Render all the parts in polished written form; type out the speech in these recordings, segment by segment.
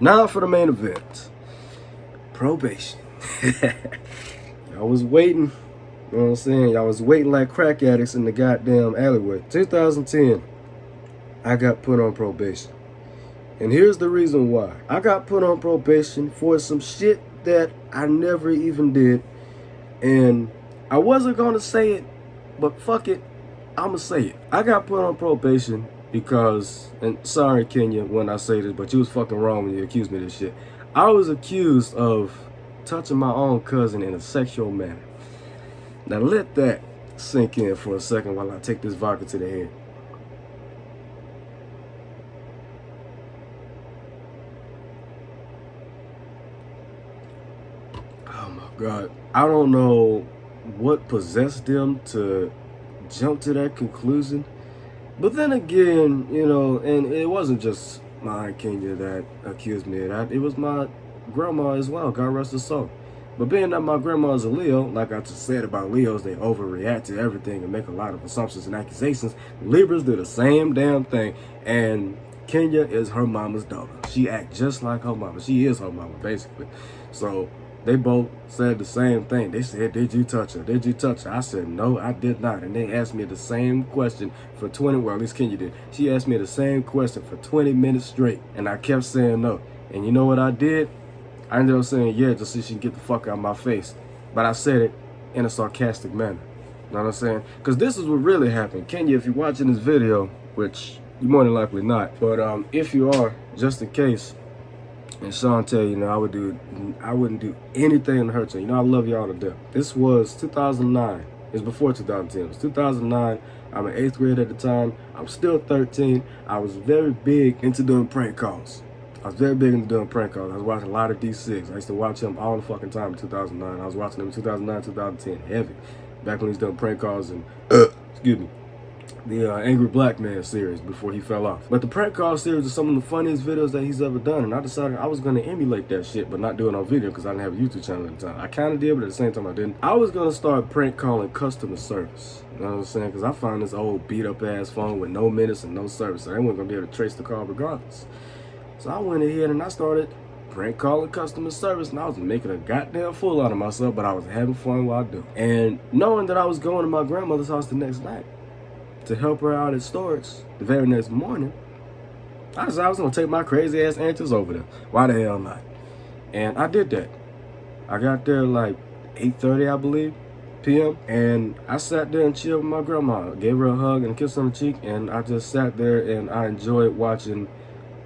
Now for the main event. Probation. Y'all was waiting. You know what I'm saying? Y'all was waiting like crack addicts in the goddamn alleyway. 2010, I got put on probation. And here's the reason why. I got put on probation for some shit that I never even did. And I wasn't gonna say it, but fuck it, I'ma say it. I got put on probation because, and sorry Kenya when I say this, but you was fucking wrong when you accused me of this shit. I was accused of touching my own cousin in a sexual manner. Now let that sink in for a second while I take this vodka to the head. Oh my God. I don't know what possessed them to jump to that conclusion. But then again, you know, and it wasn't just my Aunt Kenya that accused me of that. It was my grandma as well, God rest her soul. But being that my grandma is a Leo, like I just said about Leos, they overreact to everything and make a lot of assumptions and accusations. Libras do the same damn thing. And Kenya is her mama's daughter. She acts just like her mama. She is her mama, basically. So they both said the same thing. They said, did you touch her? Did you touch her? I said, no, I did not. And they asked me the same question for 20, well, at least Kenya did. She asked me the same question for 20 minutes straight. And I kept saying no. And you know what I did? I ended up saying yeah, just so she can get the fuck out of my face. But I said it in a sarcastic manner. You know what I'm saying? Because this is what really happened. Kenya, if you're watching this video, which you more than likely not, but if you are, just in case, and Sean tell you know, I wouldn't do anything to hurt you. You know, I love y'all to death. This was 2009. It's before 2010. It was 2009. I'm in 8th grade at the time. I'm still 13. I was very big into doing prank calls. I was very big into doing prank calls. I was watching a lot of D6. I used to watch him all the fucking time in 2009. I was watching him in 2009, 2010, heavy. Back when he was doing prank calls and, excuse me, the Angry Black Man series before he fell off. But the prank call series is some of the funniest videos that he's ever done, and I decided I was going to emulate that shit, but not do it on video because I didn't have a YouTube channel at the time. I kind of did, but at the same time I didn't. I was going to start prank calling customer service. You know what I'm saying? Because I found this old beat up ass phone with no minutes and no service, so they weren't going to be able to trace the call regardless. So I went ahead and I started prank calling customer service, and I was making a goddamn fool out of myself, but I was having fun while I do. And knowing that I was going to my grandmother's house the next night to help her out at storage the very next morning, I decided I was gonna take my crazy ass aunties over there. Why the hell not? And I did that. I got there like 8:30, I believe, p.m. And I sat there and chilled with my grandma. Gave her a hug and a kiss on the cheek, and I just sat there and I enjoyed watching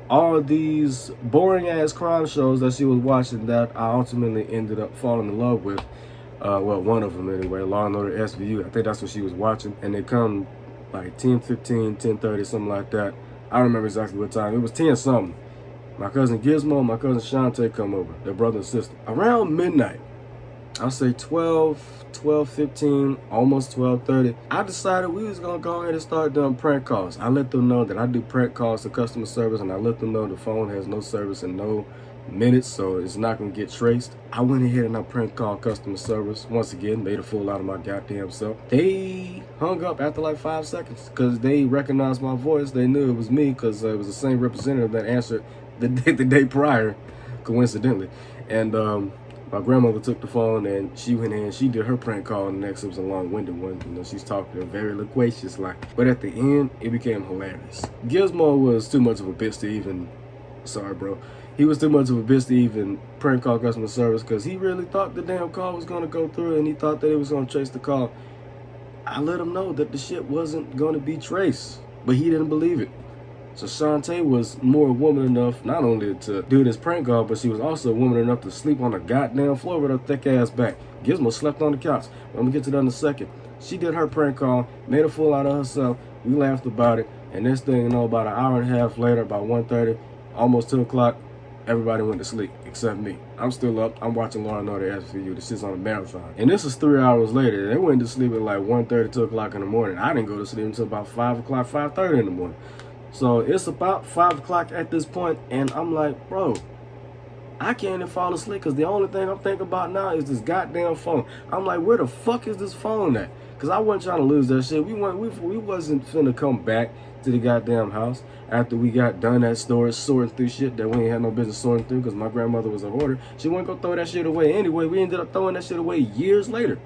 all of these boring ass crime shows that she was watching that I ultimately ended up falling in love with. Well, one of them anyway, Law and Order SVU. I think that's what she was watching. And they come like 10:15, 10:30, something like that. I don't remember exactly what time. It was 10 something. My cousin Gizmo and my cousin Shantae come over. They're brother and sister. Around midnight, I'll say 12:15, almost 12:30, I decided we was gonna go ahead and start doing prank calls. I let them know that I do prank calls to customer service, and I let them know the phone has no service and no minutes, so it's not gonna get traced. I went ahead and I prank called customer service once again, made a fool out of my goddamn self. They hung up after like 5 seconds because they recognized my voice. They knew it was me because it was the same representative that answered the day prior, coincidentally. And my grandmother took the phone and she went in, she did her prank call, and next it was a long-winded one. You know, she's talking very loquacious like. But at the end, it became hilarious. Gizmo was too much of a bitch to even, sorry bro, he was too much of a bitch to even prank call customer service because he really thought the damn call was gonna go through and he thought that it was gonna trace the call. I let him know that the shit wasn't gonna be traced, but he didn't believe it. So Shantae was more woman enough not only to do this prank call, but she was also woman enough to sleep on the goddamn floor with her thick ass back. Gizmo slept on the couch. I'm gonna get to that in a second. She did her prank call, made a fool out of herself. We laughed about it, and this thing, you know, about an hour and a half later, about 1:30, almost 2 o'clock, everybody went to sleep except me. I'm still up. I'm watching Law and Order SVU. This shit's on a marathon. And this is 3 hours later. They went to sleep at like 1:30, 2 o'clock in the morning. I didn't go to sleep until about 5 o'clock, 5:30 in the morning. So it's about 5 o'clock at this point, and I'm like, bro, I can't even fall asleep because the only thing I'm thinking about now is this goddamn phone. I'm like, where the fuck is this phone at? Because I wasn't trying to lose that shit. We wasn't finna come back to the goddamn house after we got done at stores sorting through shit that we ain't had no business sorting through because my grandmother was a hoarder. She wasn't gonna throw that shit away anyway. We ended up throwing that shit away years later.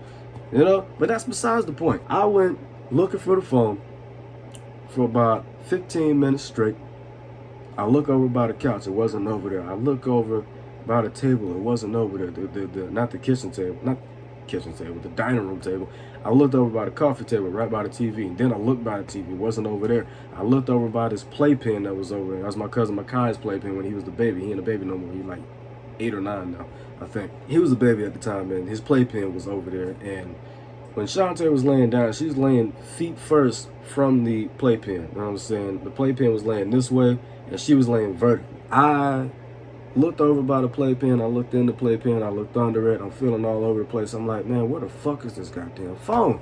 You know? But that's besides the point. I went looking for the phone for about 15 minutes straight. I look over by the couch, it wasn't over there. I look over by the table, it wasn't over there. Not the kitchen table, the dining room table. I looked over by the coffee table, right by the TV. Then I looked by the TV, it wasn't over there. I looked over by this playpen that was over there. That was my cousin Makai's playpen when he was the baby. He ain't a baby no more. He like 8 or 9 now, I think. He was a baby at the time, and his playpen was over there. And when Shantae was laying down, she was laying feet first from the playpen. You know what I'm saying? The playpen was laying this way, and she was laying vertically. I looked over by the playpen, I looked in the playpen, I looked under it, I'm feeling all over the place. I'm like, man, where the fuck is this goddamn phone?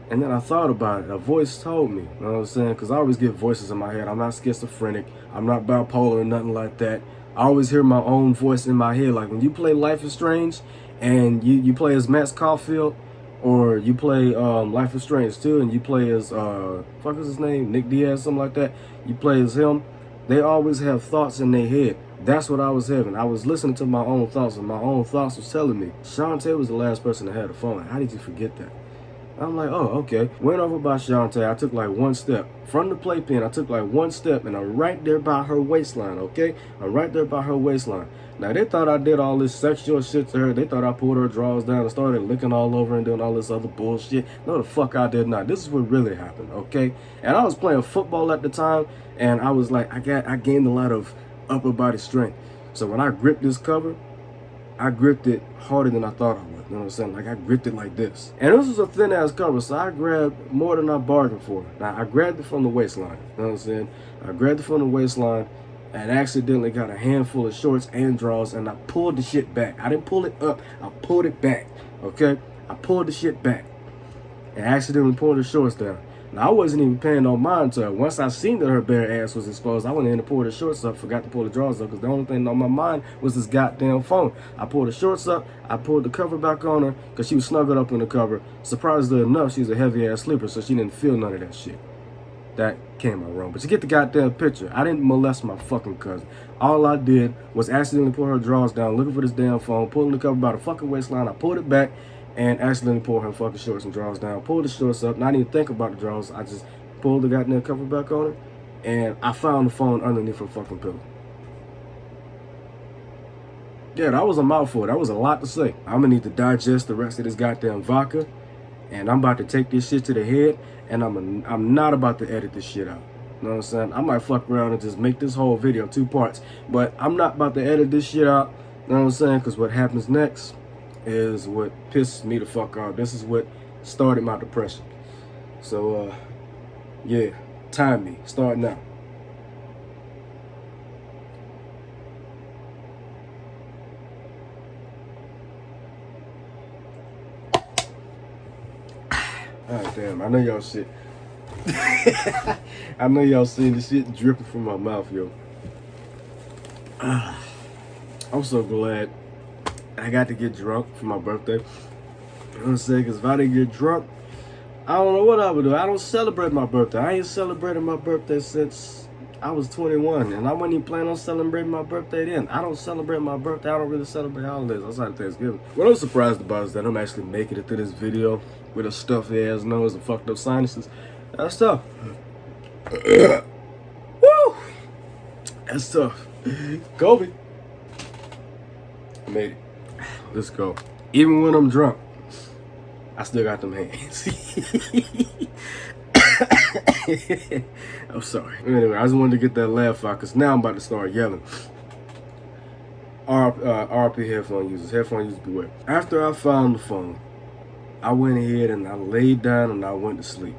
And then I thought about it. A voice told me, you know what I'm saying? Because I always get voices in my head. I'm not schizophrenic. I'm not bipolar or nothing like that. I always hear my own voice in my head. Like when you play Life is Strange and you play as Max Caulfield, or you play Life is Strange 2 and you play as, fuck is his name? Nick Diaz, something like that. You play as him. They always have thoughts in their head. That's what I was having. I was listening to my own thoughts, and my own thoughts was telling me, Shantae was the last person that had a phone. How did you forget that? I'm like, oh, okay. Went over by Shantae. I took like one step. From the playpen, I took like one step, and I'm right there by her waistline, okay? I'm right there by her waistline. Now, they thought I did all this sexual shit to her. They thought I pulled her drawers down and started licking all over and doing all this other bullshit. No, the fuck I did not. This is what really happened, okay? And I was playing football at the time, and I was like, I gained a lot of upper body strength. So when I gripped this cover, I gripped it harder than I thought I would. You know what I'm saying? Like I gripped it like this. And this was a thin ass cover, so I grabbed more than I bargained for. Now I grabbed it from the waistline. You know what I'm saying? I grabbed it from the waistline and accidentally got a handful of shorts and drawers, and I pulled the shit back. I didn't pull it up, I pulled it back. Okay? I pulled the shit back and accidentally pulled the shorts down. Now, I wasn't even paying no mind to her. Once I seen that her bare ass was exposed, I went in and pulled the shorts up, forgot to pull the drawers up, because the only thing on my mind was this goddamn phone. I pulled the shorts up, I pulled the cover back on her, because she was snuggled up in the cover. Surprisingly enough, she's a heavy-ass sleeper, so she didn't feel none of that shit. That came out wrong. But you get the goddamn picture. I didn't molest my fucking cousin. All I did was accidentally pull her drawers down, looking for this damn phone, pulling the cover by the fucking waistline. I pulled it back, and accidentally pulled her fucking shorts and drawers down. Pulled the shorts up, not even think about the drawers. I just pulled the goddamn cover back on her, and I found the phone underneath her fucking pillow. Yeah, that was a mouthful. That was a lot to say. I'm gonna need to digest the rest of this goddamn vodka, and I'm about to take this shit to the head, and I'm not about to edit this shit out. You know what I'm saying? I might fuck around and just make this whole video 2 parts, but I'm not about to edit this shit out. You know what I'm saying? Because what happens next is what pisses me the fuck off. This is what started my depression. So, yeah, time me. Start now. Ah, damn, I know y'all shit. I know y'all seen the shit dripping from my mouth, yo. I'm so glad I got to get drunk for my birthday. You know what I'm saying? Because if I didn't get drunk, I don't know what I would do. I don't celebrate my birthday. I ain't celebrated my birthday since I was 21. And I wasn't even planning on celebrating my birthday then. I don't celebrate my birthday. I don't really celebrate holidays outside of Thanksgiving. What I'm surprised about is that I'm actually making it through this video with a stuffy ass nose and fucked up sinuses. That's tough. Woo! That's tough. Kobe. I made it. Let's go. Even when I'm drunk, I still got them hands. I'm sorry. Anyway, I just wanted to get that laugh out because now I'm about to start yelling. RP headphone users. Headphone users beware. After I found the phone, I went ahead and I laid down and I went to sleep.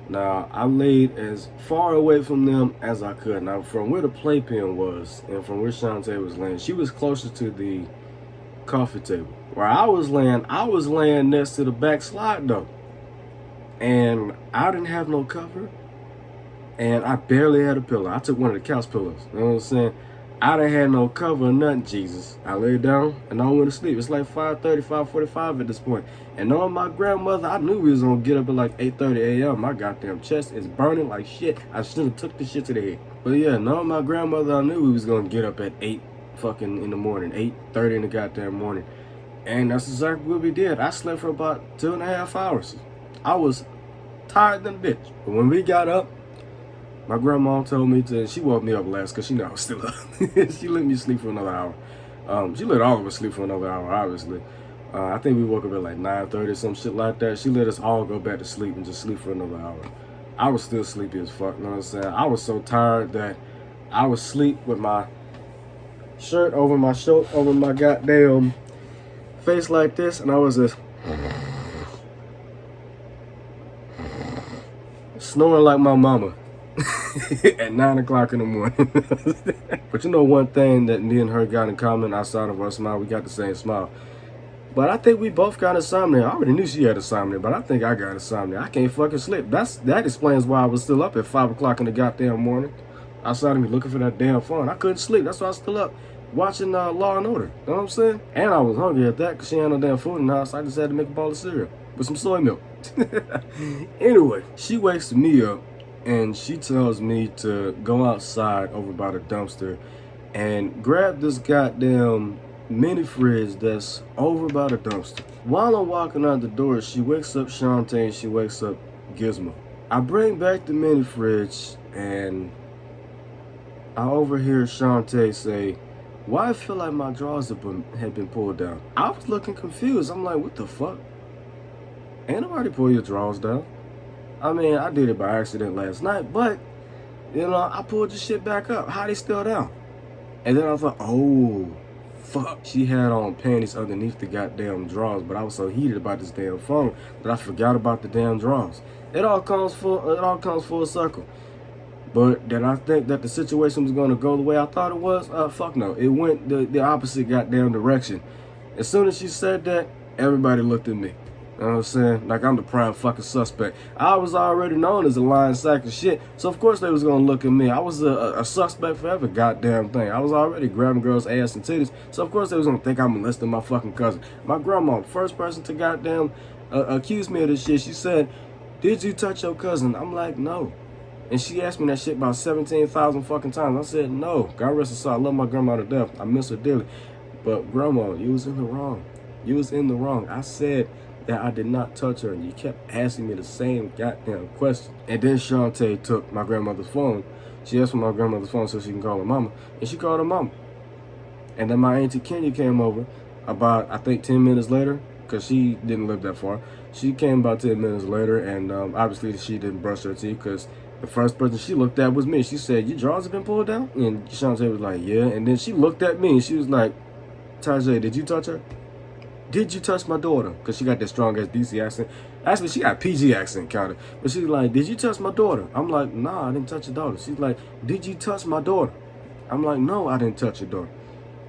Now, I laid as far away from them as I could. Now, from where the playpen was and from where Shantae was laying, she was closer to the coffee table. Where I was laying next to the back slide though. And I didn't have no cover. And I barely had a pillow. I took one of the couch pillows. You know what I'm saying? I done had no cover or nothing, Jesus. I laid down and I went to sleep. It's like 5:30, 5:45 at this point. And knowing my grandmother, I knew we was gonna get up at like 8:30 a.m. My goddamn chest is burning like shit. I should have took this shit to the head. But yeah, knowing my grandmother, I knew we was gonna get up at 8 fucking in the morning, 8:30 in the goddamn morning. And that's exactly what we did. I slept for about 2.5 hours. I was tired than a bitch. But when we got up, my grandma told me to, she woke me up last because she knew I was still up. She let me sleep for another hour. She let all of us sleep for another hour, obviously. I think we woke up at like 9:30, some shit like that. She let us all go back to sleep and just sleep for another hour. I was still sleepy as fuck, you know what I'm saying? I was so tired that I was asleep with my shirt over my shoulder, over my goddamn face like this, and I was just snoring like my mama. At 9 o'clock in the morning. But you know one thing that me and her got in common outside of our smile, we got the same smile. But I think we both got insomnia. I already knew she had insomnia, but I think I got insomnia. I can't fucking sleep. That explains why I was still up at 5 o'clock in the goddamn morning. Outside of me looking for that damn phone. I couldn't sleep. That's why I was still up watching Law and Order. You know what I'm saying? And I was hungry at that because she had no damn food in the house. I just had to make a bowl of cereal with some soy milk. Anyway, she wakes me up and she tells me to go outside over by the dumpster and grab this goddamn mini fridge that's over by the dumpster. While I'm walking out the door, she wakes up Shantae and she wakes up Gizmo. I bring back the mini fridge and I overhear Shantae say, "Why I feel like my drawers had been pulled down?" I was looking confused. I'm like, what the fuck? Ain't nobody pull your drawers down. I mean, I did it by accident last night, but, you know, I pulled the shit back up. How they still down? And then I thought, oh, fuck. She had on panties underneath the goddamn drawers, but I was so heated about this damn phone that I forgot about the damn drawers. It all comes full circle. But did I think that the situation was going to go the way I thought it was? Fuck no. It went the opposite goddamn direction. As soon as she said that, everybody looked at me. You know what I'm saying? Like I'm the prime fucking suspect. I was already known as a lying sack of shit. So of course they was gonna look at me. I was a suspect for every goddamn thing. I was already grabbing girls' ass and titties. So of course they was gonna think I molested my fucking cousin. My grandma, first person to goddamn accuse me of this shit. She said, "Did you touch your cousin?" I'm like, no. And she asked me that shit about 17,000 fucking times. I said, no. God rest her soul. I love my grandma to death. I miss her dearly. But grandma, you was in the wrong. You was in the wrong. I said that I did not touch her, and you kept asking me the same goddamn question. And then Shantae took my grandmother's phone. She asked for my grandmother's phone so she can call her mama, and she called her mama. And then my auntie Kenya came over about, I think, 10 minutes later, because she didn't live that far. She came about 10 minutes later, and obviously she didn't brush her teeth, because the first person she looked at was me. She said, "Your drawers have been pulled down?" And Shantae was like, "Yeah." And then she looked at me, and she was like, "Tajay, did you touch her? Did you touch my daughter?" Because she got that strong ass DC accent. Actually, she got PG accent kind of. But she's like, "Did you touch my daughter?" I'm like, "Nah, I didn't touch your daughter." She's like, "Did you touch my daughter?" I'm like, "No, I didn't touch your daughter."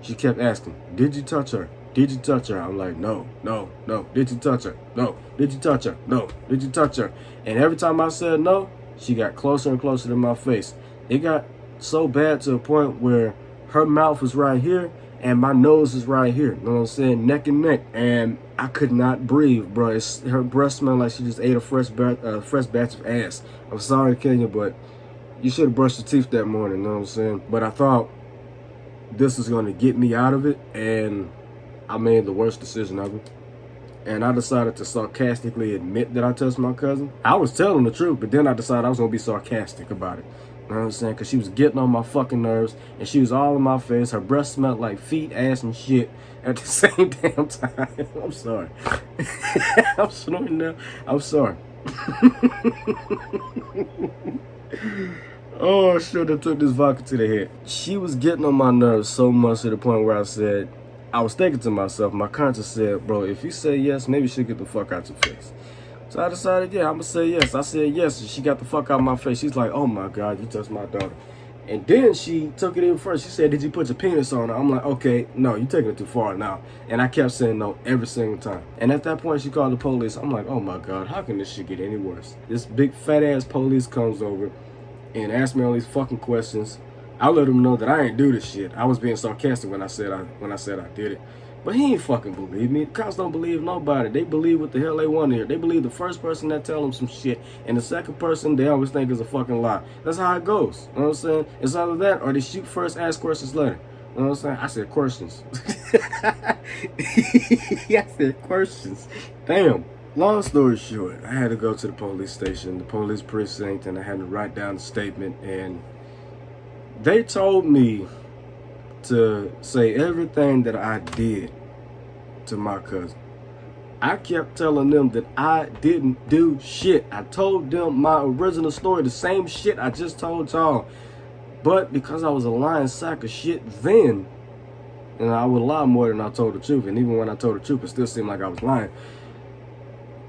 She kept asking, "Did you touch her? Did you touch her?" I'm like, "No, no, no. Did you touch her? No. Did you touch her? No. Did you touch her?" And every time I said no, she got closer and closer to my face. It got so bad to a point where her mouth was right here and my nose is right here. You know what I'm saying? Neck and neck. And I could not breathe, bro. Her breath smelled like she just ate a fresh batch of ass. I'm sorry, Kenya, but you should have brushed your teeth that morning. You know what I'm saying? But I thought this was going to get me out of it, and I made the worst decision ever. And I decided to sarcastically admit that I touched my cousin. I was telling the truth, but then I decided I was going to be sarcastic about it. You know what I'm saying? Because she was getting on my fucking nerves, and she was all in my face. Her breath smelled like feet, ass, and shit at the same damn time. I'm sorry. I'm snoring now. I'm sorry. Oh, I should have took this vodka to the head. She was getting on my nerves so much to the point where I was thinking to myself, my conscience said, "Bro, if you say yes, maybe you should get the fuck out your face." So I decided, yeah, I'm going to say yes. I said yes, and she got the fuck out of my face. She's like, "Oh my God, you touched my daughter." And then she took it in first. She said, "Did you put your penis on her?" I'm like, "Okay, no, you're taking it too far now." And I kept saying no every single time. And at that point, she called the police. I'm like, oh my God, how can this shit get any worse? This big fat ass police comes over and asks me all these fucking questions. I let him know that I ain't do this shit. I was being sarcastic when I said I did it. But he ain't fucking believe me. The cops don't believe nobody. They believe what the hell they want to hear. They believe the first person that tell them some shit, and the second person they always think is a fucking lie. That's how it goes. You know what I'm saying? It's either that or they shoot first, ask questions later. You know what I'm saying? I said questions. I said questions. Damn. Long story short, I had to go to the police station, the police precinct, and I had to write down a statement, and they told me to say everything that I did to my cousin. I kept telling them that I didn't do shit. I told them my original story, the same shit I just told y'all. But because I was a lying sack of shit then, and I would lie more than I told the truth, and even when I told the truth, it still seemed like I was lying.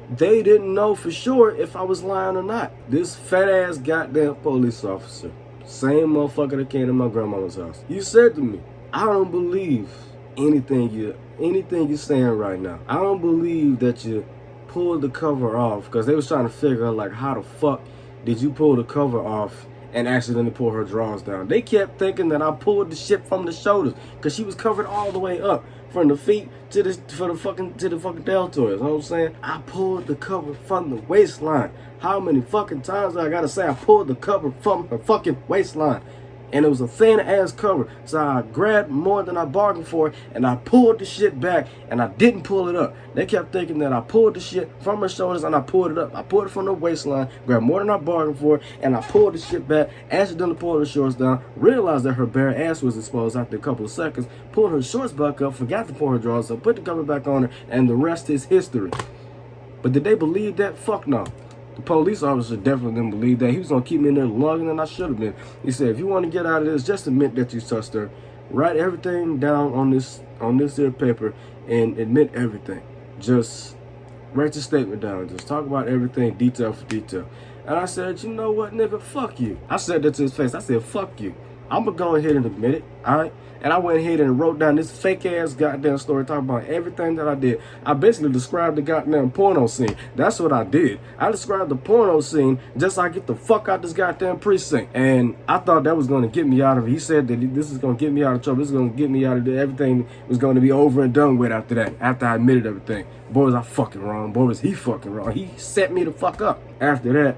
They didn't know for sure if I was lying or not. This fat ass goddamn police officer, same motherfucker that came to my grandmama's house, you said to me, I don't believe anything you're saying right now. I don't believe that you pulled the cover off, because they was trying to figure out, like, how the fuck did you pull the cover off and accidentally pull her drawers down. They kept thinking that I pulled the shit from the shoulders, because she was covered all the way up from the feet to the fucking deltoids. You know what I'm saying? I pulled the cover from the waistline. How many fucking times do I gotta say I pulled the cover from her fucking waistline? And it was a thin ass cover, so I grabbed more than I bargained for, and I pulled the shit back, and I didn't pull it up. They kept thinking that I pulled the shit from her shoulders, and I pulled it up. I pulled it from the waistline, grabbed more than I bargained for, and I pulled the shit back, accidentally pulled her shorts down, realized that her bare ass was exposed after a couple of seconds, pulled her shorts back up, forgot to pull her drawers up, put the cover back on her, and the rest is history. But did they believe that? Fuck no. The police officer definitely didn't believe that. He was going to keep me in there longer than I should have been. He said, if you want to get out of this, just admit that you touched her. Write everything down on this here paper and admit everything. Just write your statement down. Just talk about everything detail for detail. And I said, you know what, nigga, fuck you. I said that to his face. I said, fuck you. I'm going to go ahead and admit it, all right? And I went ahead and wrote down this fake-ass goddamn story talking about everything that I did. I basically described the goddamn porno scene. That's what I did. I described the porno scene just so I get the fuck out this goddamn precinct. And I thought that was going to get me out of it. He said that this is going to get me out of trouble. This is going to get me out of it. Everything was going to be over and done with after that, after I admitted everything. Boy, was I fucking wrong. Boy, was he fucking wrong. He set me the fuck up. After that,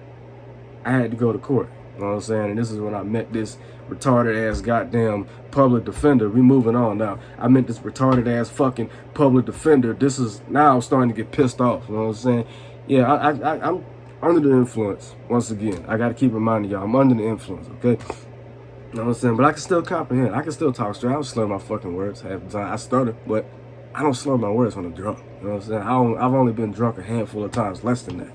I had to go to court. You know what I'm saying? And this is when I met this retarded ass goddamn public defender. We moving on now. I met this retarded ass fucking public defender. This is now I'm starting to get pissed off. You know what I'm saying? Yeah, I'm under the influence. Once again, I got to keep reminding y'all, I'm under the influence. Okay. You know what I'm saying? But I can still comprehend. I can still talk straight. I don't slur my fucking words half the time. I stutter, but I don't slur my words when I'm drunk. You know what I'm saying? I've only been drunk a handful of times, less than that.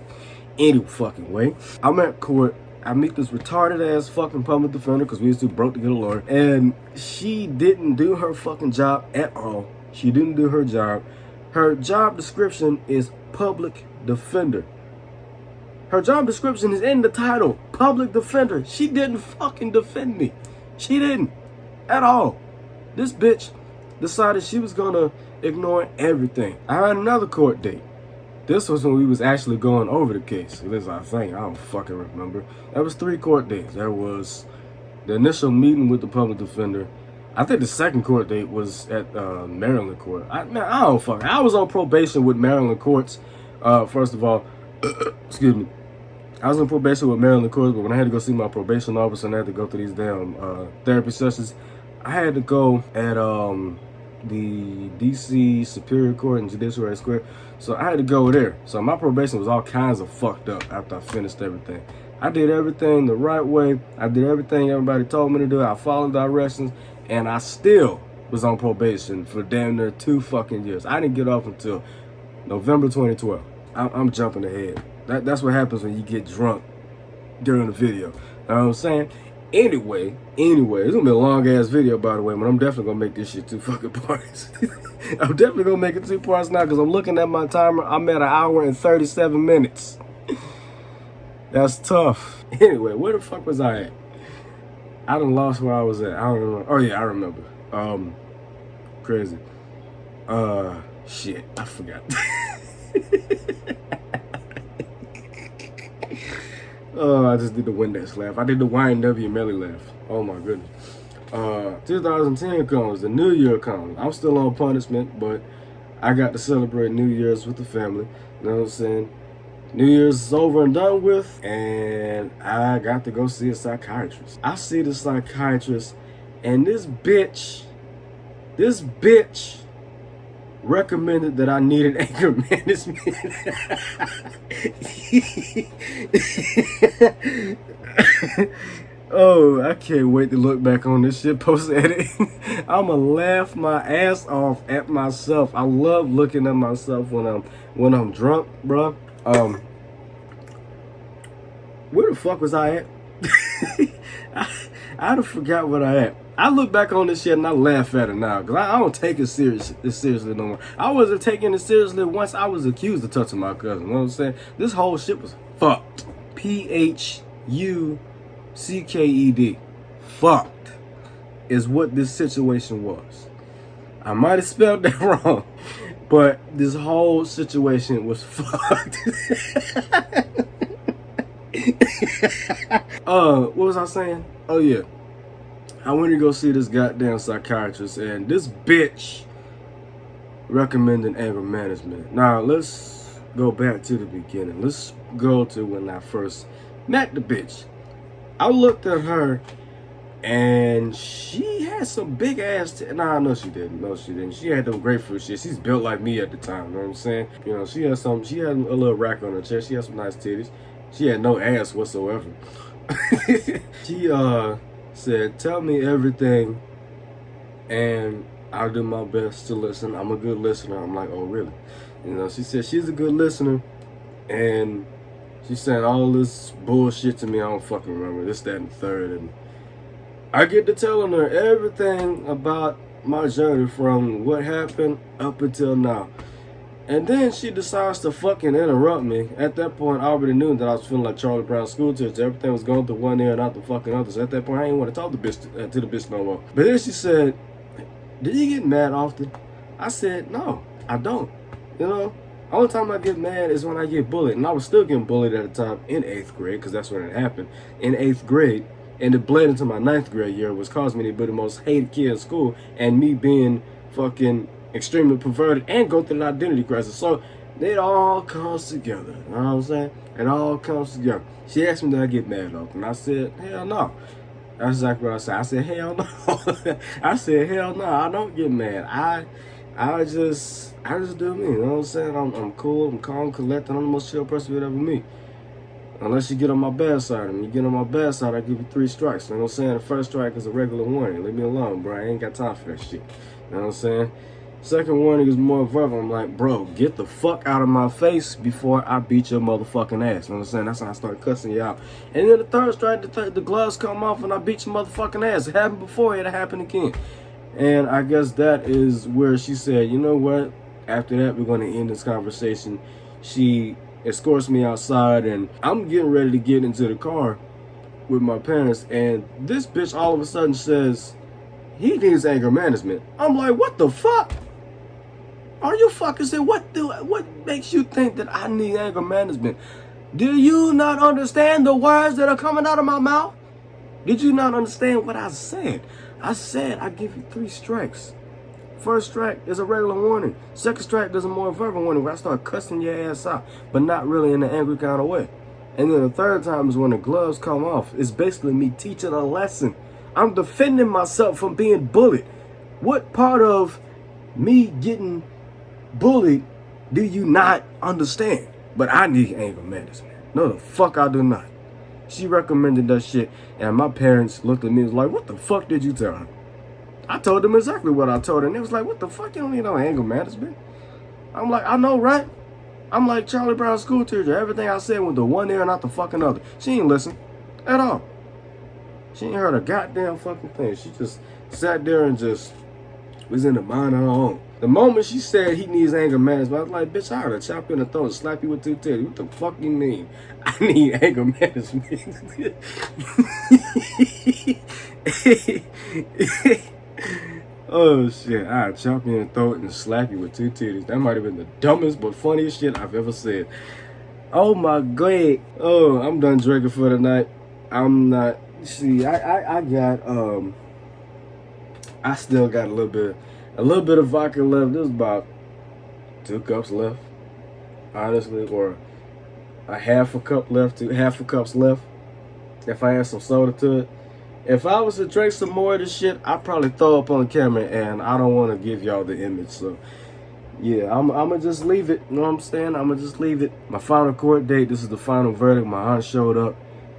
Any fucking way. I'm at court. I meet this retarded ass fucking public defender, because we used to broke to get a lawyer, and she didn't do her fucking job at all. She didn't do her job. Her job description is public defender. Her job description is in the title, public defender. She didn't fucking defend me. She didn't at all. This bitch decided she was gonna ignore everything. I had another court date. This was when we was actually going over the case. This I think, I don't fucking remember. There was 3 court dates. There was the initial meeting with the public defender. I think the second court date was at Maryland court. I don't fucking. I was on probation with Maryland courts. First of all, excuse me. I was on probation with Maryland courts, but when I had to go see my probation officer and I had to go through these damn therapy sessions, I had to go at the DC Superior Court and Judiciary Square. So I had to go there. So my probation was all kinds of fucked up after I finished everything. I did everything the right way. I did everything everybody told me to do. I followed directions, and I still was on probation for damn near 2 fucking years. I didn't get off until November 2012. I'm jumping ahead. That's what happens when you get drunk during the video. You know what I'm saying? Anyway, it's gonna be a long ass video, by the way, but I'm definitely gonna make this shit 2 fucking parts. I'm definitely gonna make it 2 parts now, because I'm looking at my timer. I'm at 1 hour and 37 minutes. That's tough. Anyway, where the fuck was I at? I done lost where I was at. I don't remember. Oh yeah, I remember. Crazy. Shit, I forgot. Oh, I just did the Windex laugh. I did the YNW Melly laugh. Oh my goodness. 2010 comes, the new year comes. I'm still on punishment, but I got to celebrate New Year's with the family. You know what I'm saying? New Year's is over and done with, and I got to go see a psychiatrist. I see the psychiatrist, and this bitch recommended that I needed anger management. Oh, I can't wait to look back on this shit post-edit. I'ma laugh my ass off at myself. I love looking at myself when I'm drunk, bro. Where the fuck was I at? I done forgot what I at. I look back on this shit and I laugh at it now, because I don't take it seriously no more. I wasn't taking it seriously once I was accused of touching my cousin. You know what I'm saying? This whole shit was fucked. P-H-U-C-K-E-D. Fucked is what this situation was. I might have spelled that wrong, but this whole situation was fucked. What was I saying? Oh yeah, I went to go see this goddamn psychiatrist, and this bitch recommended anger management. Now let's go back to the beginning. Let's go to when I first met the bitch. I looked at her, and she had some big ass. Nah, no, she didn't. No, she didn't. She had them grapefruit shit. She's built like me at the time. You know what I'm saying? You know, she had a little rack on her chest. She had some nice titties. She had no ass whatsoever. She said, "Tell me everything, and I'll do my best to listen. I'm a good listener." I'm like, "Oh, really?" You know, she said she's a good listener, and she said all this bullshit to me. I don't fucking remember this, that, and the third. And I get to telling her everything about my journey from what happened up until now. And then she decides to fucking interrupt me. At that point, I already knew that I was feeling like Charlie Brown's school teacher. Everything was going through one ear and out the fucking other. So at that point, I didn't want to talk to the bitch no more. But then she said, "Do you get mad often?" I said, "No, I don't. You know, only time I get mad is when I get bullied." And I was still getting bullied at the time in 8th grade, because that's when it happened. In 8th grade. And it bled into my 9th grade year, which caused me to be the most hated kid in school. And me being fucking extremely perverted and go through an identity crisis. So it all comes together. You know what I'm saying? It all comes together. She asked me, "Did I get mad often?" I said, "Hell no." That's exactly what I said. I said, "Hell no." I said, "Hell no, I don't get mad. I just do me." You know what I'm saying? I'm cool, I'm calm, collected. I'm the most chill person you'd ever meet. Unless you get on my bad side. And when you get on my bad side, I give you 3 strikes. You know what I'm saying? The first strike is a regular warning. Leave me alone, bro. I ain't got time for that shit. You know what I'm saying? Second warning is more verbal. I'm like, "Bro, get the fuck out of my face before I beat your motherfucking ass." You know what I'm saying? That's how I start cussing you out. And then the third strike, the gloves come off and I beat your motherfucking ass. It happened before, it'll happen again. And I guess that is where she said, "You know what? After that, we're going to end this conversation." She escorts me outside, and I'm getting ready to get into the car with my parents. And this bitch all of a sudden says, "He needs anger management." I'm like, "What the fuck? Are you fucking saying what makes you think that I need anger management? Do you not understand the words that are coming out of my mouth? Did you not understand what I said? I said I give you 3 strikes. First strike is a regular warning. Second strike is a more verbal warning where I start cussing your ass out, but not really in an angry kind of way. And then the third time is when the gloves come off. It's basically me teaching a lesson. I'm defending myself from being bullied. What part of me getting bullied do you not understand? But I need anger management. No, the fuck I do not. She recommended that shit, and my parents looked at me and was like, "What the fuck did you tell her?" I told them exactly what I told her, and they was like, "What the fuck? You don't need no anger management." I'm like, "I know, right?" I'm like Charlie Brown's school teacher. Everything I said went to one ear and out the fucking other. She ain't listen at all. She ain't heard a goddamn fucking thing. She just sat there and just was in the mind of her own. The moment she said he needs anger management, I was like, "Bitch, I oughta chop you in the throat and slap you with 2 titties. What the fuck you mean? I need anger management." Oh shit, I'd chop you in the throat and slap you with 2 titties. That might have been the dumbest but funniest shit I've ever said. Oh my god. Oh, I'm done drinking for the night. I'm not. See, I got I still got a little bit of vodka left. There's about 2 cups left, honestly, or a half a cup left, half a cups left. If I add some soda to it. If I was to drink some more of this shit, I'd probably throw up on camera, and I don't want to give y'all the image. So, yeah, I'm going to just leave it. You know what I'm saying? I'm going to just leave it. My final court date, this is the final verdict. My aunt showed up,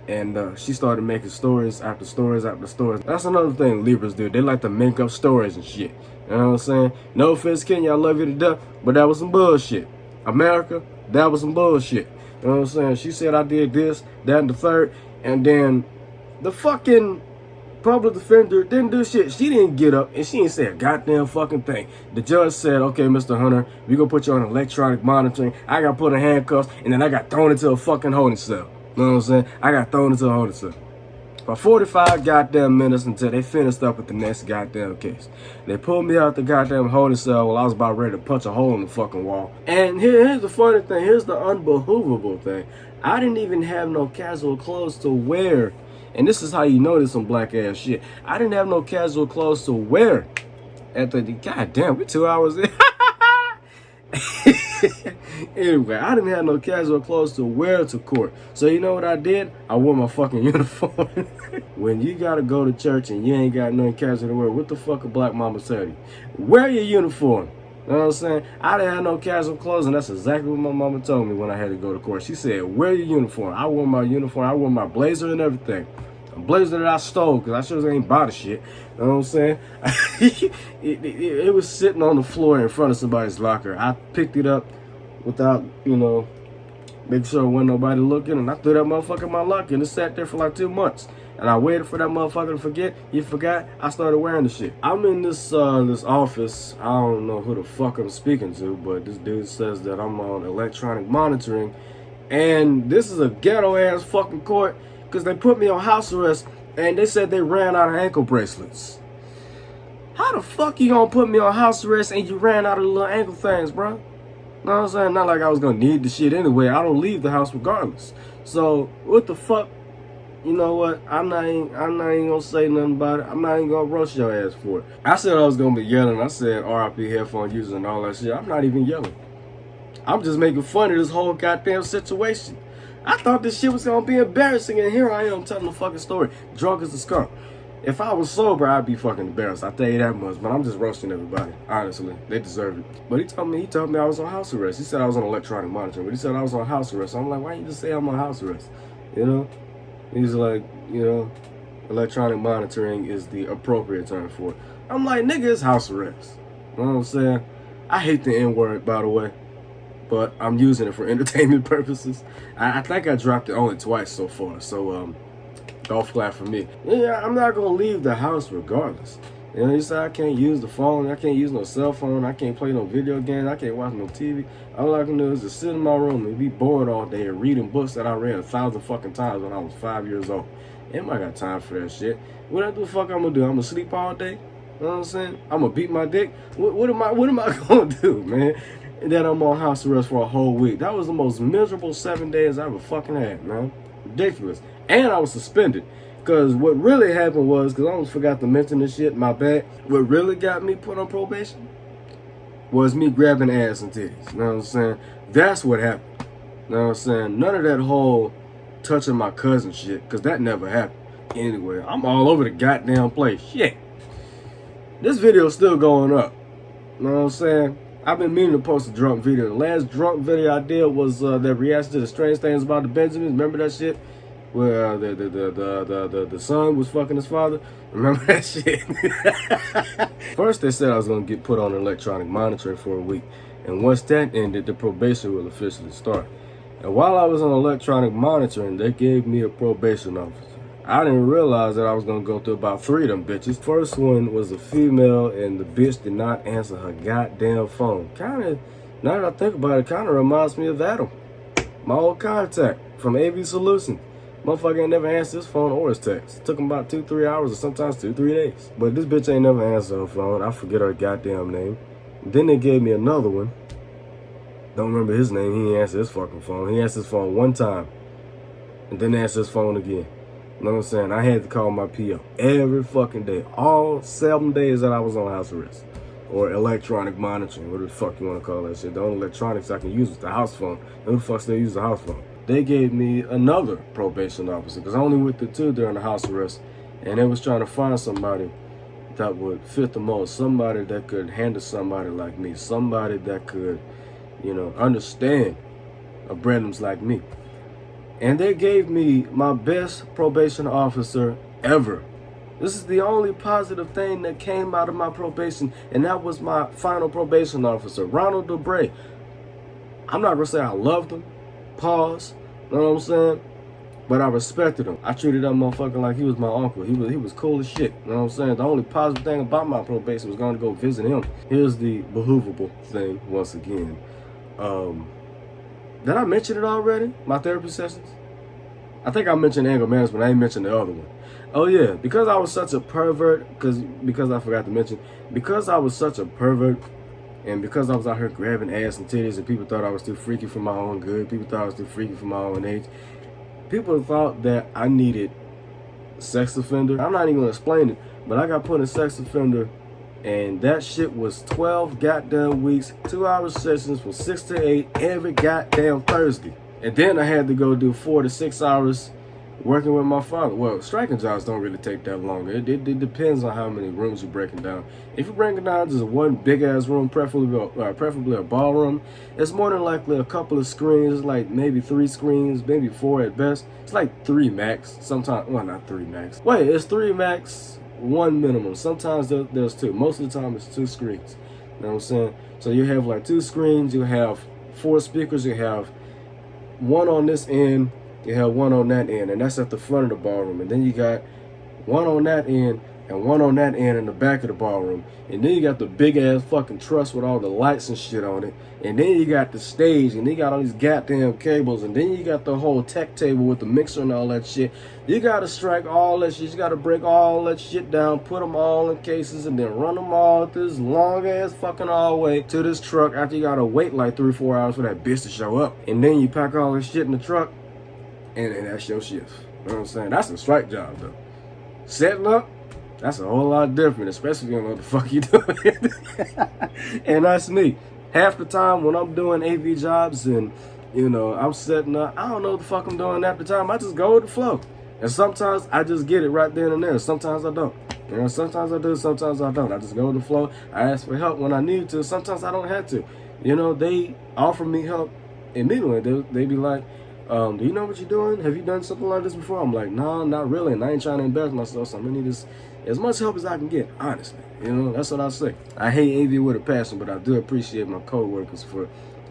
and she started making stories after stories after stories. That's another thing Libras do. They like to make up stories and shit. You know what I'm saying? No offense, Kenya, I love you to death, but that was some bullshit. America, that was some bullshit. You know what I'm saying? She said I did this, that, and the third, and then the fucking public defender didn't do shit. She didn't get up and she didn't say a goddamn fucking thing. The judge said, okay, Mr. Hunter, we gonna put you on electronic monitoring. I got put in handcuffs, and then I got thrown into a fucking holding cell. You know what I'm saying? I got thrown into a holding cell. For 45 goddamn minutes until they finished up with the next goddamn case. They pulled me out the goddamn holding cell while I was about ready to punch a hole in the fucking wall. And here's the funny thing. Here's the unbelievable thing. I didn't even have no casual clothes to wear. And this is how you know this some black ass shit. I didn't have no casual clothes to wear at the goddamn, we 2 hours in. Anyway, I didn't have no casual clothes to wear to court. So you know what I did? I wore my fucking uniform. When you gotta go to church and you ain't got nothing casual to wear, what the fuck a black mama tell you? Wear your uniform. You know what I'm saying? I didn't have no casual clothes, and that's exactly what my mama told me when I had to go to court. She said, wear your uniform. I wore my uniform. I wore my blazer and everything. A blazer that I stole because I sure ain't bought a shit. You know what I'm saying? It was sitting on the floor in front of somebody's locker. I picked it up without, you know, making sure there wasn't nobody looking, and I threw that motherfucker in my locker, and it sat there for like 2 months. And I waited for that motherfucker to forget. He forgot. I started wearing the shit. I'm in this office. I don't know who the fuck I'm speaking to, but this dude says that I'm on electronic monitoring. And this is a ghetto ass fucking court because they put me on house arrest and they said they ran out of ankle bracelets. How the fuck you gonna put me on house arrest and you ran out of the little ankle things, bro? Know what I'm saying? Not like I was gonna need the shit anyway. I don't leave the house regardless. So what the fuck? You know what? I'm not even gonna say nothing about it. I'm not even gonna roast your ass for it. I said I was gonna be yelling. I said RIP headphone users and all that shit. I'm not even yelling. I'm just making fun of this whole goddamn situation. I thought this shit was gonna be embarrassing, and here I am telling the fucking story, drunk as a skunk. If I was sober, I'd be fucking embarrassed. I'll tell you that much. But I'm just roasting everybody. Honestly, they deserve it. But he told me I was on house arrest. He said I was on electronic monitoring, but he said I was on house arrest. So I'm like, why didn't you just say I'm on house arrest? You know? He's like, you know, electronic monitoring is the appropriate term for it. I'm like, nigga, it's house arrest. You know what I'm saying? I hate the N-word, by the way, but I'm using it for entertainment purposes. I think I dropped it only twice so far, so golf clap for me. Yeah, I'm not gonna leave the house regardless. You know, he said I can't use the phone, I can't use no cell phone, I can't play no video games, I can't watch no TV. All I can do is just sit in my room and be bored all day and reading books that I read 1,000 fucking times when I was 5 years old. Ain't I got time for that shit. What the fuck I'm gonna do? I'm gonna sleep all day? You know what I'm saying? I'm gonna beat my dick? What am I gonna do, man? And then I'm on house arrest for a whole week. That was the most miserable 7 days I ever fucking had, man. Ridiculous. And I was suspended. Because what really happened was, because I almost forgot to mention this shit, my bad. What really got me put on probation was me grabbing ass and titties. You know what I'm saying? That's what happened. You know what I'm saying? None of that whole touching my cousin shit, because that never happened. Anyway, I'm all over the goddamn place. Shit. This video's still going up. You know what I'm saying? I've been meaning to post a drunk video. The last drunk video I did was that reaction to the strange things about the Benjamins. Remember that shit? Where the son was fucking his father. Remember that shit? First they said I was gonna get put on electronic monitoring for a week, and once that ended, the probation will officially start. And while I was on electronic monitoring, they gave me a probation officer. I didn't realize that I was gonna go through about 3 of them bitches. First one was a female, and the bitch did not answer her goddamn phone. Kinda, now that I think about it, kinda reminds me of Adam, my old contact from AV Solutions. Motherfucker ain't never answered his phone or his text. It took him about 2-3 hours or sometimes 2-3 days. But this bitch ain't never answered her phone. I forget her goddamn name. Then they gave me another one. Don't remember his name. He ain't answered his fucking phone. He answered his phone one time and then answered his phone again. You know what I'm saying? I had to call my PO every fucking day, all 7 days that I was on house arrest. Or electronic monitoring, whatever the fuck you want to call that shit. The only electronics I can use is the house phone. Who the fuck still use the house phone? They gave me another probation officer, because I only went to 2 during the house arrest, and they was trying to find somebody that would fit the most, somebody that could handle somebody like me, somebody that could, you know, understand a Brandon's like me. And they gave me my best probation officer ever. This is the only positive thing that came out of my probation, and that was my final probation officer, Ronald DeBray. I'm not gonna say I loved him, pause, you know what I'm saying? But I respected him. I treated that motherfucker like he was my uncle. He was cool as shit, you know what I'm saying? The only positive thing about my probation was going to go visit him. Here's the behoovable thing once again. Did I mention it already? My therapy sessions? I think I mentioned anger management. I ain't mentioned the other one. Oh yeah, because I was such a pervert, because I forgot to mention, because I was such a pervert, and because I was out here grabbing ass and titties, and people thought I was too freaky for my own good, people thought I was too freaky for my own age, people thought that I needed sex offender. I'm not even gonna explain it, but I got put in sex offender, and that shit was 12 goddamn weeks, 2-hour sessions from 6 to 8 every goddamn Thursday. And then I had to go do 4 to 6 hours working with my father. Well, striking jobs don't really take that long. It depends on how many rooms you're breaking down. If you're breaking down just one big ass room, preferably a ballroom, it's more than likely a couple of screens, like maybe 3 screens, maybe 4 at best. It's like 3 max. Sometimes, well, not 3 max. Wait, it's 3 max, 1 minimum. Sometimes there's 2. Most of the time it's 2 screens. You know what I'm saying? So you have like 2 screens. You have 4 speakers. You have 1 on this end. You have 1 on that end, and that's at the front of the ballroom. And then you got 1 on that end and 1 on that end in the back of the ballroom. And then you got the big ass fucking truss with all the lights and shit on it. And then you got the stage, and you got all these goddamn cables. And then you got the whole tech table with the mixer and all that shit. You gotta strike all that shit. You gotta break all that shit down, put them all in cases, and then run them all through this long ass fucking hallway to this truck after you gotta wait like 3 or 4 hours for that bitch to show up. And then you pack all this shit in the truck. And that's your shift. You know what I'm saying? That's a strike job, though. Setting up, that's a whole lot different, especially if you don't know what the fuck you doing. And that's me. Half the time when I'm doing AV jobs and, you know, I'm setting up, I don't know what the fuck I'm doing half the time. I just go with the flow. And sometimes I just get it right then and there. Sometimes I don't. You know, sometimes I do, sometimes I don't. I just go with the flow. I ask for help when I need to. Sometimes I don't have to. You know, they offer me help immediately. They be like, do you know what you're doing? Have you done something like this before? I'm like, no, not really, and I ain't trying to embarrass myself, so I'm gonna need as much help as I can get, honestly. You know, that's what I say. I hate AV with a passion, but I do appreciate my co-workers for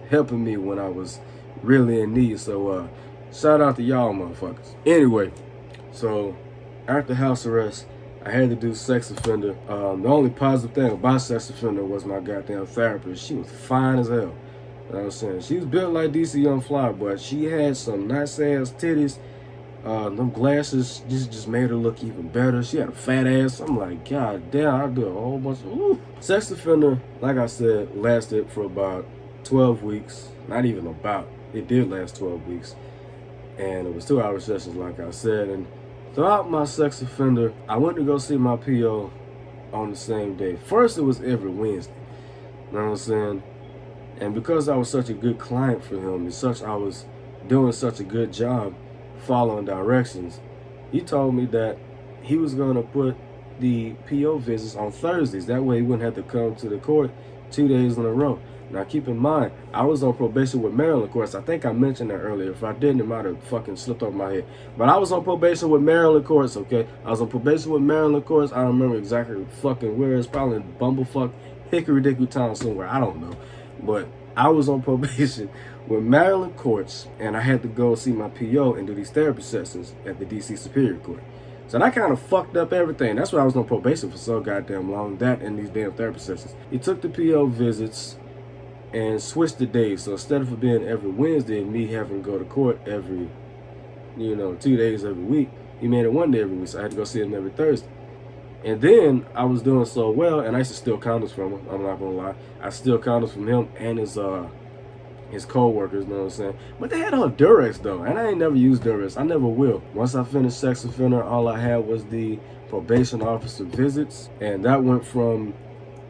helping me when I was really in need. So shout out to y'all motherfuckers. Anyway, so after house arrest, I had to do sex offender. The only positive thing about sex offender was my goddamn therapist. She was fine as hell. You know what I'm saying? She was built like DC Young Fly, but she had some nice ass titties. Them glasses just made her look even better. She had a fat ass. I'm like, God damn, I do a whole bunch of ooh. Sex offender, like I said, lasted for about 12 weeks. Not even about. It did last 12 weeks. And it was 2-hour sessions, like I said. And throughout my sex offender, I went to go see my PO on the same day. First, it was every Wednesday. You know what I'm saying? And because I was such a good client for him, and I was doing such a good job following directions, he told me that he was going to put the PO visits on Thursdays. That way he wouldn't have to come to the court 2 days in a row. Now keep in mind, I was on probation with Maryland courts. I think I mentioned that earlier. If I didn't, it might have fucking slipped off my head. But I was on probation with Maryland courts, okay? I was on probation with Maryland courts. I don't remember exactly fucking where. It's probably in Bumblefuck, Hickory Dickory Town somewhere. I don't know. But I was on probation with Maryland courts, and I had to go see my PO and do these therapy sessions at the DC Superior Court. So that kind of fucked up everything. That's why I was on probation for so goddamn long. That and these damn therapy sessions. He took the PO visits and switched the days. So instead of it being every Wednesday and me having to go to court every, 2 days every week, he made it 1 day every week. So I had to go see him every Thursday. And then I was doing so well, and I used to steal condoms from him. I'm not gonna lie. I steal condoms from him and his his co-workers, you know what I'm saying? But they had on Durex though, and I ain't never used Durex. I never will. Once I finished sex offender, all I had was the probation officer visits, and that went from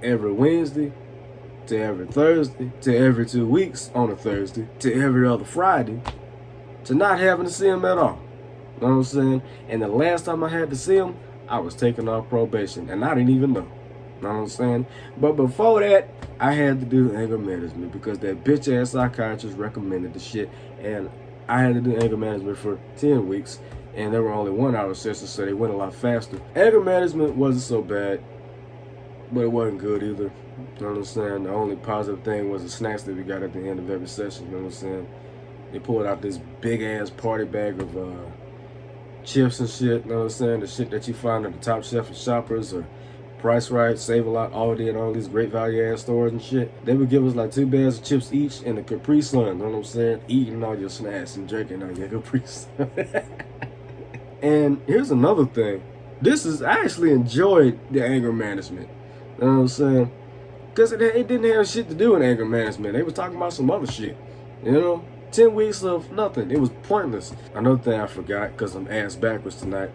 every Wednesday to every Thursday to every 2 weeks on a Thursday to every other Friday to not having to see him at all. You know what I'm saying? And the last time I had to see him, I was taking off probation, and I didn't even know. You know what I'm saying? But before that, I had to do anger management because that bitch-ass psychiatrist recommended the shit, and I had to do anger management for 10 weeks, and there were only 1 hour sessions, so they went a lot faster. Anger management wasn't so bad, but it wasn't good either. You know what I'm saying? The only positive thing was the snacks that we got at the end of every session. You know what I'm saying? They pulled out this big-ass party bag of chips and shit. You know what I'm saying? The shit that you find at the Top Chef and Shoppers or Price Right, Save a Lot, Aldi, and all these great value-ass stores and shit. They would give us like 2 bags of chips each and a Capri Sun, you know what I'm saying? Eating all your snacks and drinking all your Capri Sun. And here's another thing. I actually enjoyed the anger management. You know what I'm saying? Because it didn't have shit to do with anger management. They was talking about some other shit, you know? 10 weeks of nothing. It was pointless. Another thing I forgot, because I'm ass backwards tonight.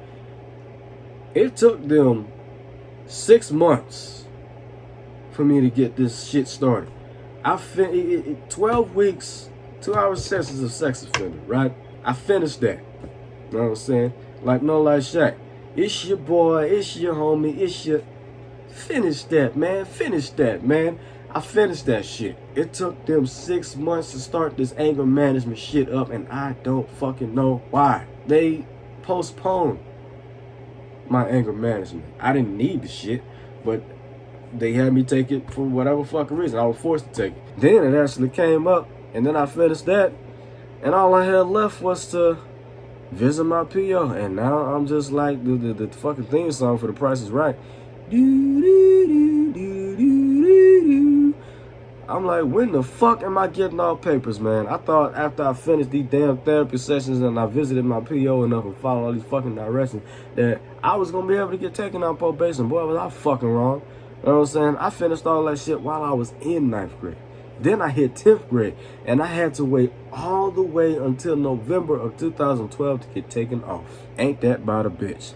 It took them 6 months for me to get this shit started. 12 weeks, 2 hour sessions of sex offender, right? I finished that. You know what I'm saying? Like No Light Shaq. It's your boy, it's your homie, it's your... Finish that, man. Finish that, man. I finished that shit. It took them 6 months to start this anger management shit up, and I don't fucking know why. They postponed my anger management. I didn't need the shit, but they had me take it for whatever fucking reason. I was forced to take it. Then it actually came up, and then I finished that, and all I had left was to visit my PO, and now I'm just like the fucking theme song for The Price is Right. I'm like, when the fuck am I getting all papers, man? I thought after I finished these damn therapy sessions and I visited my PO enough and followed all these fucking directions that I was gonna be able to get taken on probation. Boy, was I fucking wrong. You know what I'm saying? I finished all that shit while I was in 9th grade. Then I hit 10th grade, and I had to wait all the way until November of 2012 to get taken off. Ain't that about a bitch?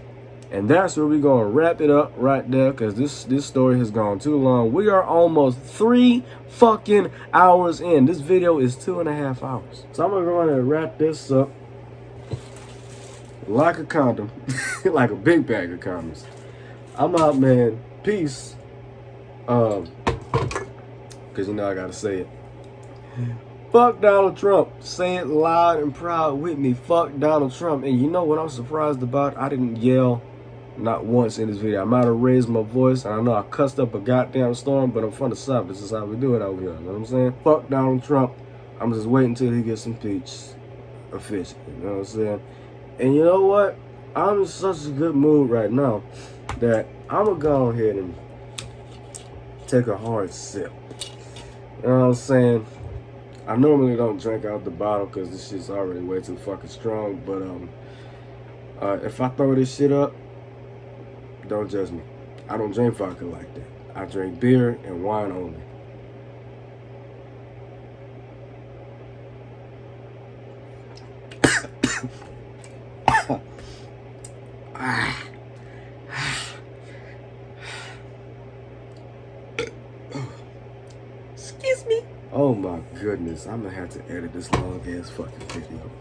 And that's where we're going to wrap it up right there, because this story has gone too long. We are almost 3 fucking hours in. This video is 2.5 hours. So I'm going to go ahead and wrap this up like a condom, like a big bag of condoms. I'm out, man. Peace. Because you know I got to say it. Fuck Donald Trump. Say it loud and proud with me. Fuck Donald Trump. And you know what I'm surprised about? I didn't yell not once in this video. I might have raised my voice, and I know I cussed up a goddamn storm, but I'm from the South. This is how we do it over here. You know what I'm saying? Fuck Donald Trump. I'm just waiting until he gets impeached officially. You know what I'm saying? And you know what? I'm in such a good mood right now that I'm going to go ahead and take a hard sip. You know what I'm saying? I normally don't drink out the bottle because this shit's already way too fucking strong, but if I throw this shit up, don't judge me. I don't drink vodka like that. I drink beer and wine only. Excuse me. Oh my goodness, I'm gonna have to edit this long ass fucking video.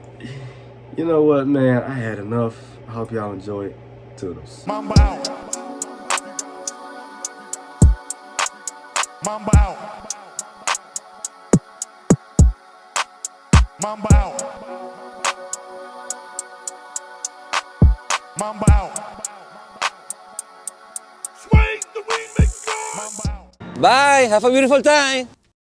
You know what, man? I had enough. I hope y'all enjoyed. Toodles. Mamba out. Mamba out. Mamba out. Mamba out. Swing the weed, make noise. Bye. Have a beautiful time.